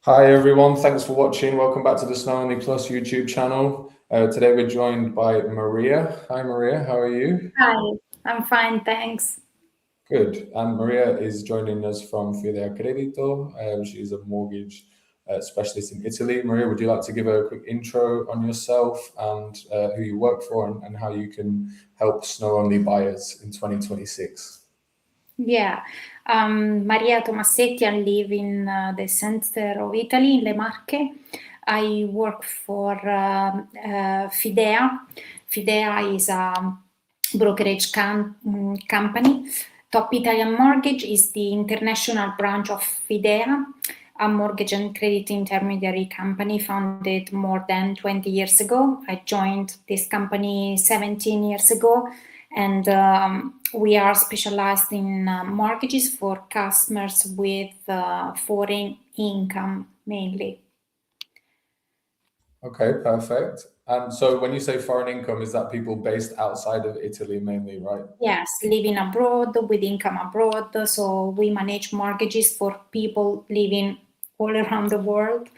Hi everyone, thanks for watching. Welcome back to the SnowOnly Plus YouTube channel. Today we're joined by Maria. Hi Maria, how are you? Hi, I'm fine, thanks. Good. And Maria is joining us from Fidea Credito. She's a mortgage specialist in Italy. Maria, would you like to give a quick intro on yourself and who you work for and how you can help SnowOnly buyers in 2026? Yeah, Maria Tomassetti. I live in the center of Italy, in Le Marche. I work for Fidea. Fidea is a brokerage company. Top Italian Mortgage is the international branch of Fidea, a mortgage and credit intermediary company founded more than 20 years ago. I joined this company 17 years ago, and we are specialized in mortgages for customers with foreign income mainly. Okay, perfect. And so when you say foreign income, is that people based outside of Italy mainly, right? Yes, living abroad with income abroad. So we manage mortgages for people living all around the world.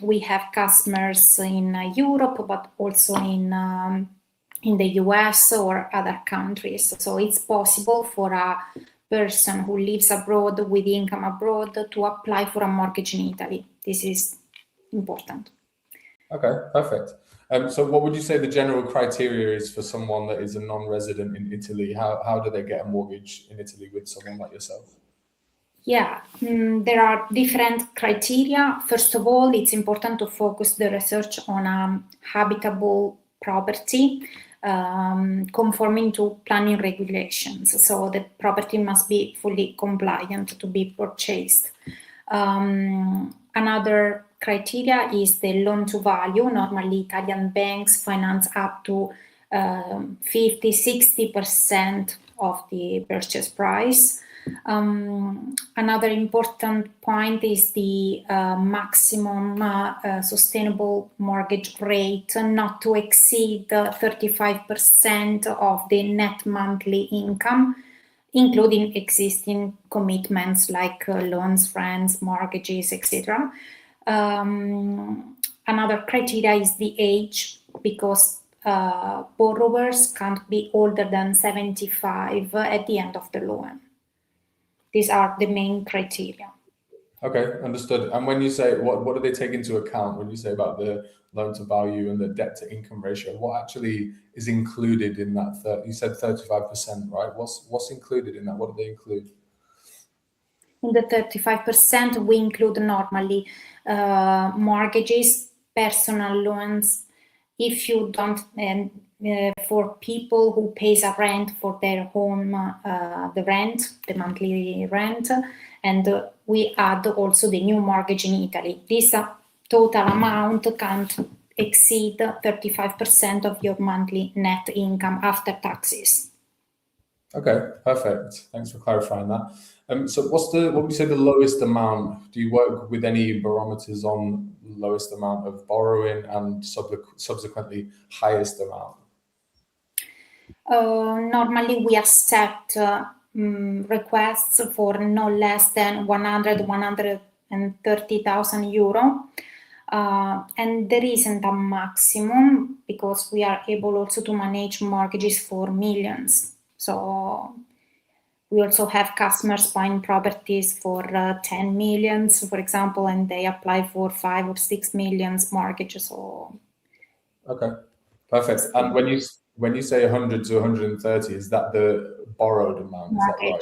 We have customers in Europe, but also in the US or other countries. So it's possible for a person who lives abroad with income abroad to apply for a mortgage in Italy. This is important. Okay, perfect. So what would you say the general criteria is for someone that is a non-resident in Italy? How do they get a mortgage in Italy with someone like yourself? Yeah, there are different criteria. First of all, it's important to focus the research on a habitable property conforming to planning regulations. So the property must be fully compliant to be purchased. Another criteria is the loan to value. Normally, Italian banks finance up to 50-60% of the purchase price. Another important point is the maximum sustainable mortgage rate not to exceed 35% of the net monthly income, including existing commitments like loans, rents, mortgages, etc. Another criteria is the age, because borrowers can't be older than 75 at the end of the loan. These are the main criteria. Okay, understood. And when you say, what do they take into account when you say about the loan to value and the debt to income ratio? What actually is included in that? You said 35%, right? What's included in that? What do they include? In the 35%, we include normally mortgages, personal loans. If you don't, for people who pays a rent for their home, the monthly rent, and we add also the new mortgage in Italy. This total amount can't exceed 35% of your monthly net income after taxes. Okay, perfect. Thanks for clarifying that. So what would you say the lowest amount? Do you work with any barometers on lowest amount of borrowing and subsequently highest amount? Normally we accept requests for no less than 130,000 euro. And there isn't a maximum, because we are able also to manage mortgages for millions. So we also have customers buying properties for 10 millions, for example, and they apply for 5 or 6 millions mortgages. So okay, perfect. And when you say 100 to 130, is that the borrowed amount? Is that right?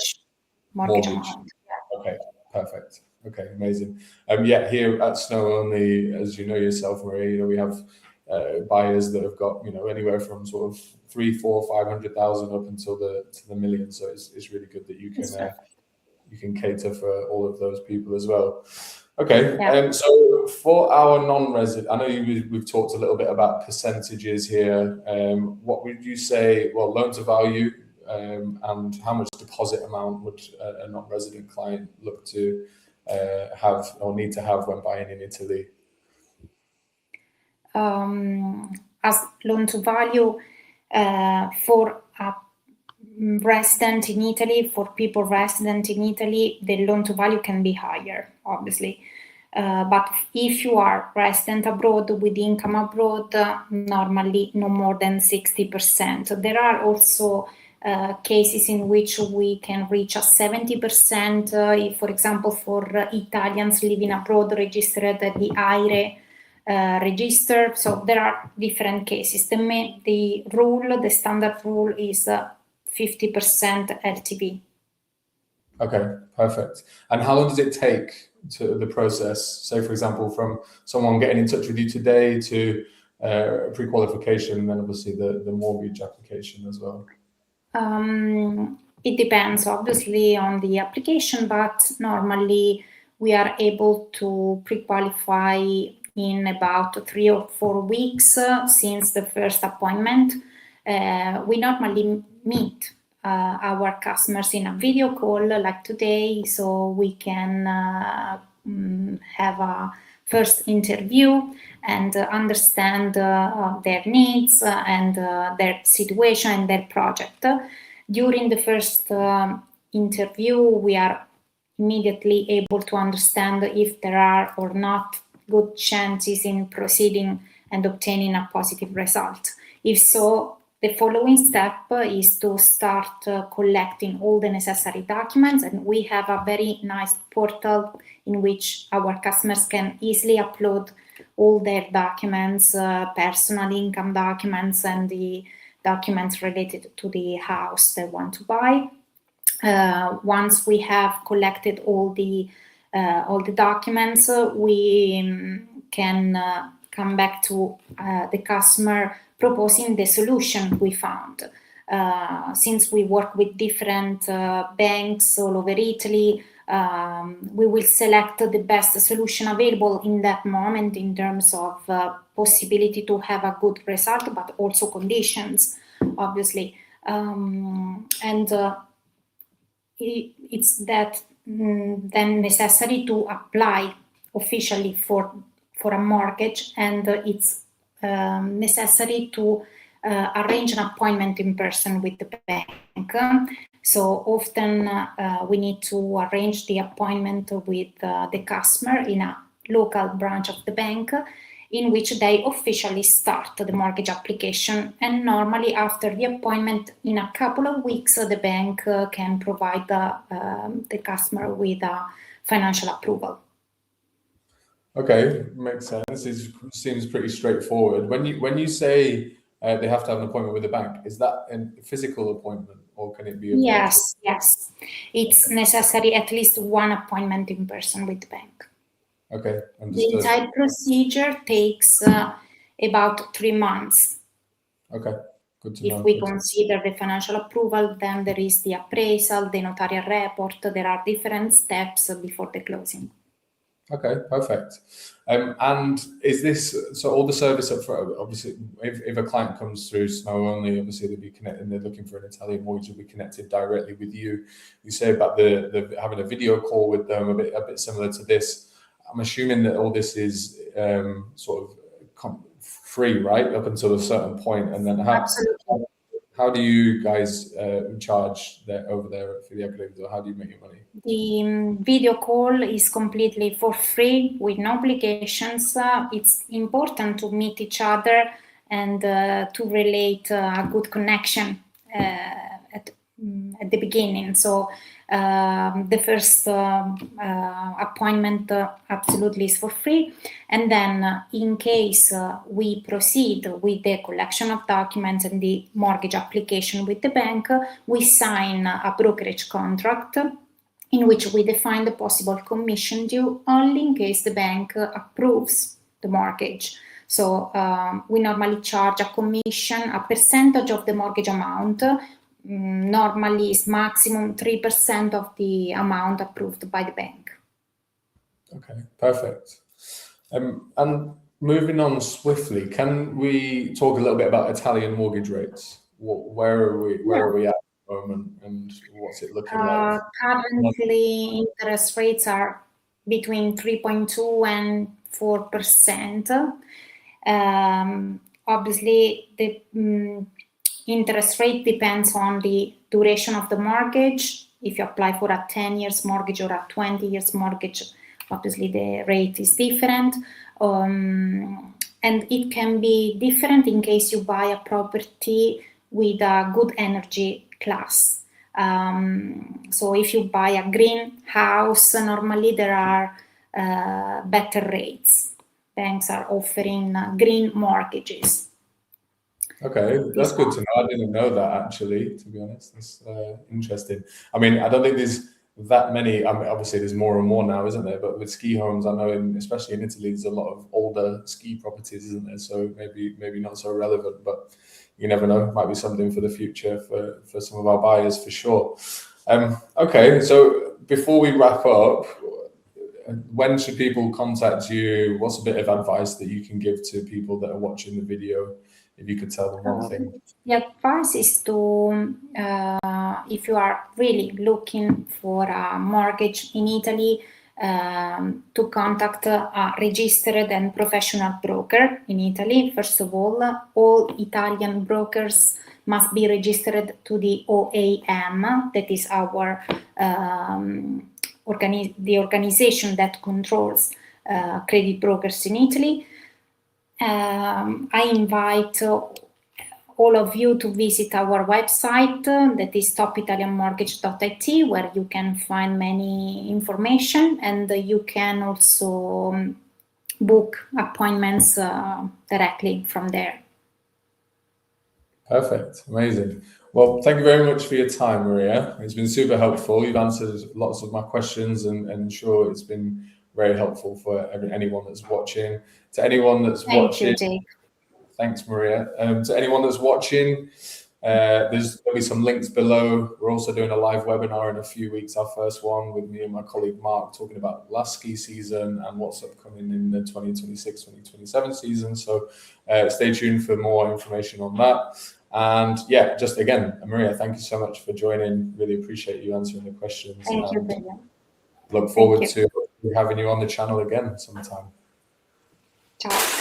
Mortgage amount. Yeah. Okay, perfect. Okay, amazing. Yeah, here at SnowOnly, as you know yourself, Maria, we have buyers that have got anywhere from sort of 300,000, 400,000, 500,000 up until the million. So it's really good that you can cater for all of those people as well. Okay, yeah. So for our non-resident, I know we've talked a little bit about percentages here. What would you say? Well, loan to value, and how much deposit amount would a non-resident client look to have or need to have when buying in Italy? As loan to value for a resident in Italy, for people resident in Italy, the loan to value can be higher, obviously. But if you are resident abroad with income abroad, normally no more than 60%. There are also cases in which we can reach a 70%, if, for example, for Italians living abroad registered at the AIRE register. So there are different cases. The standard rule is 50% LTV. Okay, perfect. And how long does it take to the process? Say, for example, from someone getting in touch with you today to pre-qualification, and then obviously the mortgage application as well. It depends obviously on the application, but normally we are able to pre-qualify in about 3 or 4 weeks since the first appointment. We normally meet our customers in a video call like today, so we can have a first interview and understand their needs and their situation and their project. During the first interview, we are immediately able to understand if there are or not good chances in proceeding and obtaining a positive result. If so, the following step is to start collecting all the necessary documents, and we have a very nice portal in which our customers can easily upload all their documents, personal income documents, and the documents related to the house they want to buy. Once we have collected all the documents, we can come back to the customer proposing the solution we found. Since we work with different banks all over Italy, we will select the best solution available in that moment in terms of possibility to have a good result, but also conditions, obviously. It's that then necessary to apply officially for a mortgage, and it's necessary to arrange an appointment in person with the bank. So often we need to arrange the appointment with the customer in a local branch of the bank, in which they officially start the mortgage application. And normally after the appointment, in a couple of weeks, the bank can provide the customer with a financial approval. Okay, makes sense. It seems pretty straightforward. When you say they have to have an appointment with the bank, is that a physical appointment, or can it be a Yes. It's necessary at least one appointment in person with the bank. Okay, understood. The entire procedure takes about 3 months. Okay, good to know. If we consider the financial approval, then there is the appraisal, the notarial report. There are different steps before the closing. Okay, perfect. And is this, so all the service up front, obviously, if a client comes through SnowOnly, obviously they'll be connected and they're looking for an Italian mortgage, will be connected directly with you. You say about the having a video call with them, a bit similar to this. I'm assuming that all this is sort of free, right, up until a certain point, and then how do you guys charge over there at Fidea Credito? How do you make your money? The video call is completely for free with no obligations. It's important to meet each other and to relate a good connection at the beginning. So the first appointment absolutely is for free, and then in case we proceed with the collection of documents and the mortgage application with the bank, we sign a brokerage contract in which we define the possible commission due only in case the bank approves the mortgage. So we normally charge a commission, a percentage of the mortgage amount. Normally is maximum 3% of the amount approved by the bank. Okay, perfect. And moving on swiftly, can we talk a little bit about Italian mortgage rates? Where are we at the moment, and what's it looking like? Currently, interest rates are between 3.2 and 4%. Obviously, the interest rate depends on the duration of the mortgage. If you apply for a 10 years mortgage or a 20 years mortgage, obviously the rate is different. And it can be different in case you buy a property with a good energy class. So if you buy a green house, normally there are better rates. Banks are offering green mortgages. Okay, that's good to know. I didn't know that, actually, to be honest. That's interesting. I mean, I don't think there's that many. I mean, obviously there's more and more now, isn't there? But with ski homes, I know, especially in Italy, there's a lot of older ski properties, isn't there? So maybe not so relevant, but you never know. It might be something for the future for some of our buyers, for sure. Okay, so before we wrap up, when should people contact you? What's a bit of advice that you can give to people that are watching the video? If you could tell them one thing. The advice is to, if you are really looking for a mortgage in Italy, to contact a registered and professional broker in Italy. First of all Italian brokers must be registered to the OAM, that is our the organization that controls credit brokers in Italy. I invite all of you to visit our website, that is topitalianmortgage.it, where you can find many information, and you can also book appointments directly from there. Perfect, amazing. Well, thank you very much for your time, Maria. It's been super helpful. You've answered lots of my questions, and sure, it's been very helpful for anyone that's watching. To anyone that's watching, Thank you, Jake. Thanks, Maria. To anyone that's watching, there'll be some links below. We're also doing a live webinar in a few weeks, our first one, with me and my colleague Mark, talking about last ski season and what's upcoming in the 2026-2027 season. So stay tuned for more information on that. And yeah, just again, Maria, thank you so much for joining. Really appreciate you answering the questions. Thank you, Fidea. Look forward to having you on the channel again sometime. Ciao.